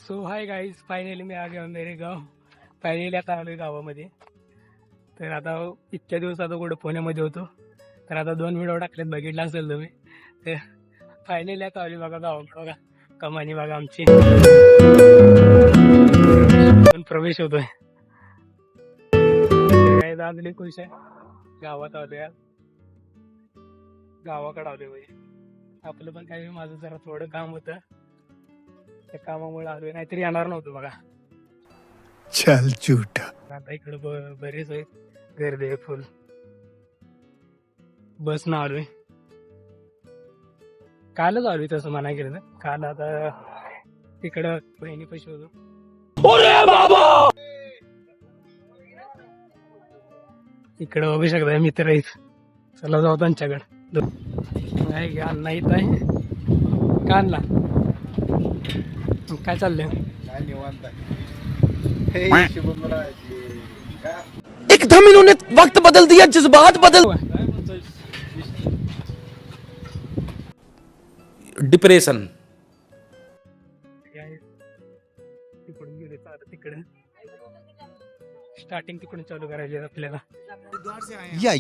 So hi guys, finally मी आ गया मेरे गाव. Finally आता आलोय गावामध्ये. तर आता इतक्या दिवस आता कुठं पुण्यामध्ये होतो, तर आता 2 व्हिडिओ टाकलेत, बघितला असेल तुम्ही. तर फायनली आता आली बघा गावाकडे. बघा कमानी बघा आमची प्रवेश होतोय. काय दादले खुश आहे. गावात आलोय, गावाकडे आलोय. म्हणजे आपलं पण काही माझं जरा थोडं काम होतं, त्या कामामुळे आलोय, नाहीतरी येणार नव्हतं बघा. चल झूठा. आता इकडे बरेच आहेत, गर्दी आहे फुल. बस ना आलोय, कालच आलोय तसं म्हणाय गेलं तर. काल आता तिकडं बहिणी पैसे होतो. इकडं बघू शकता मित्र आहेत, चला जाऊ त्यांच्याकडे. नाही अण्णा इथं आहे का अण्णा? काय चाललंय? एकदम इन्होंने वक्त बदल दिया, जज्बात बदल. डिप्रेशन. तिकडून गेले तर आता तिकडे स्टार्टिंग तिकडून चालू करायची आपल्याला. या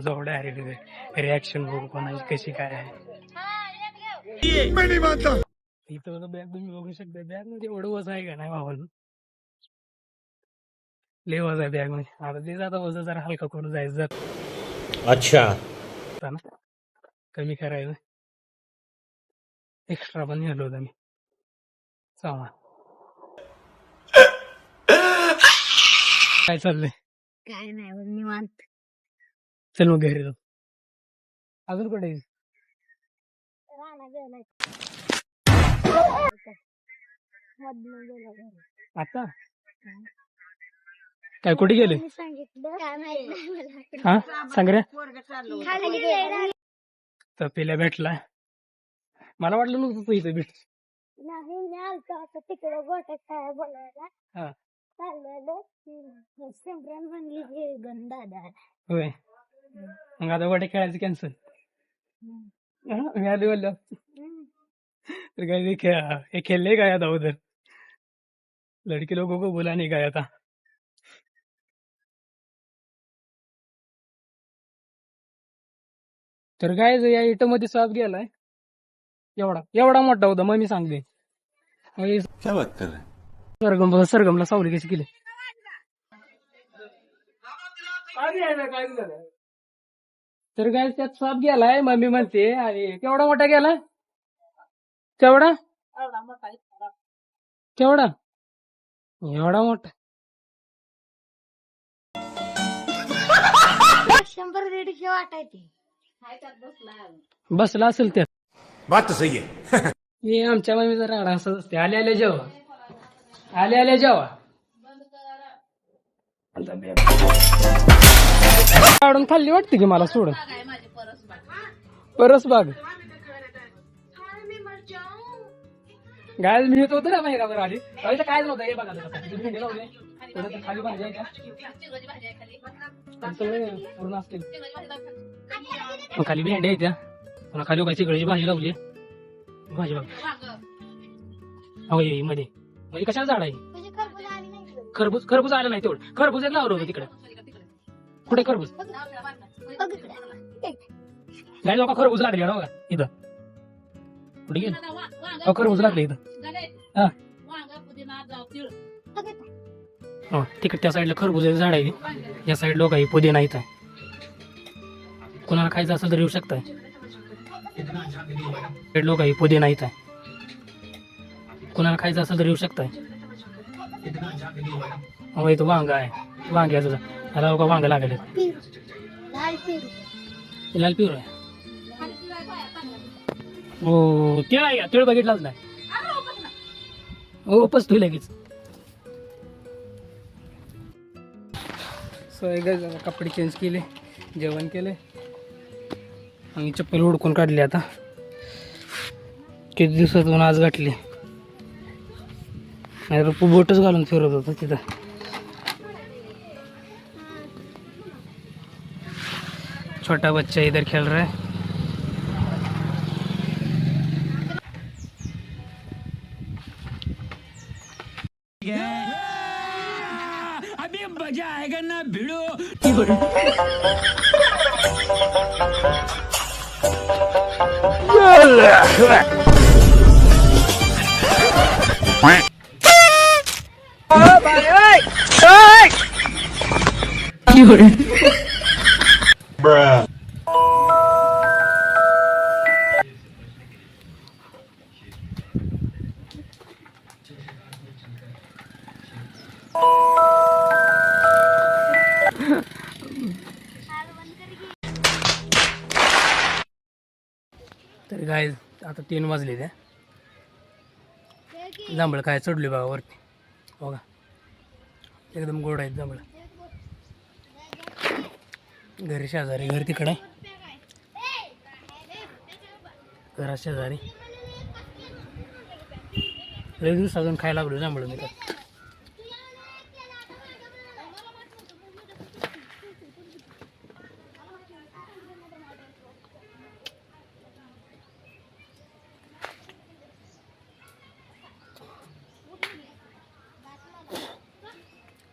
जवळ रिॲक्शन बघू कोणाची कशी काय आहे. इथं बॅग तुम्ही बघू शकता. बॅग मध्ये एवढं वज आहे का नाही भावाला, लय वज आहे बॅग मध्ये. आता ते जाता वज जरा हलका करून जायचं. अच्छा, कमी करायचं. एक्स्ट्रा पण नेलो होतं मी सामान. काय चाललंय? काय नाही बघ, निवांत. चल मग घरी जाऊ. अजून कुठे आहे? आता काय कुठे गेले? हा सांग रे. तर पिल्या भेटला, मला वाटलं नव्हतं तू इथे भेट. तिकडे गोट्यात काय बोलायला हा सिमरन म्हणली गंदा. होय, मग आता वाटे खेळायचं कॅन्सल. मी आले बोललो तर काय हे खेळले काय आता उधर. लड़की लोगों को बोला नहीं गया था. तर काय या इटं मध्ये साप गेलाय, एवढा एवढा मोठा होता. मग मी सांगते क्या बात कर रहे हैं? सरगमला सावली कशी केली. तर काय त्यात साप गेलाय, मम्मी म्हणते. आणि केवढा मोठा गेला, केवढा केवढा एवढा मोठा. 100-150 वाटायची. बसला असेल त्यात. बात तो सही है. हे आमच्या मम्मीचा राडा असंच असते. आले आले जेव्हा, आले आले जेव्हा काढून खाल्ली वाटते की मला सोडून. परसबाग गाय मी येत होतो ना बाहेर आली. काय नव्हतं हे बघा, भेंडी लावले खाली भाजी आहे का पूर्ण असतील. खाली भेंडी आहे त्या, पुन्हा खाली काय चिकळीची भाजी लावली. भाजी बघा मध्ये म्हणजे कशाला झाड आहे. खरबूज खरबूज आलं नाही तेवढं. खरबूज एक लावलं होतं तिकडे. कुठे खरबूज? गाडी लोक खरबूज लागले बघा इथं. कुठे गेलं खरबूज लागले इथं. हा हो तिकडे त्या साईडला खरबूजाचं झाड आहे. या साईड लोक आहे पुदिना इथं. कोणाला खायचं असेल तर येऊ शकताय. लोक आहे पुदिना इथं. कोणाला खायचं असेल तर येऊ शकताय. हो इथं वांग आहे. वांग्याचं आता बघा वांग लागले. लाल पिवळं आहे. हो तिळ आहे का? तिळ बघितलाच नाही. हो पस तू लगेच. कपडे चेंज केले, जेवण केले आणि चप्पल हुडकून काढली. आता किती दिवसातून आज गाठली. नाही बोटच घालून फिरत होता तिथं. छोटा बच्चा इधर खेल रहा है. तर काय आता 3 वाजले त्या जांभळ काय चढली बघा वरती बघा एकदम गोड आहेत जांभळ घरी शेजारी घर तिकडे आहे घरा शेजारी लई दिवस अजून खायला लागलो जांभळ मी तर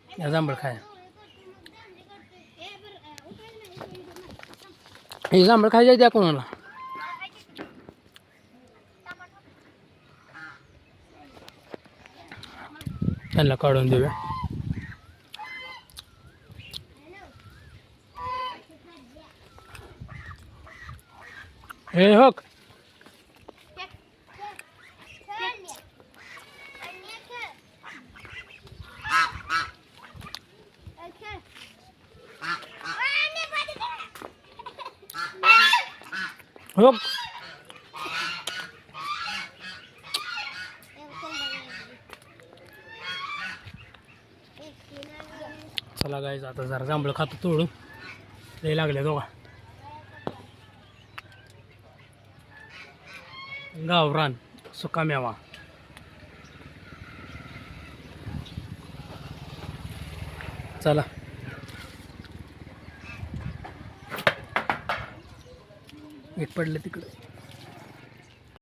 या जांभळ खाय हे जांभळ खायचे द्या कोणाला त्यांना काढून देऊया हे हो हो चला गायचं आता जरा जांभळं खातो तोडून लय लागले दोघा गावरान सुका मेवा चला एक पडलं तिकडं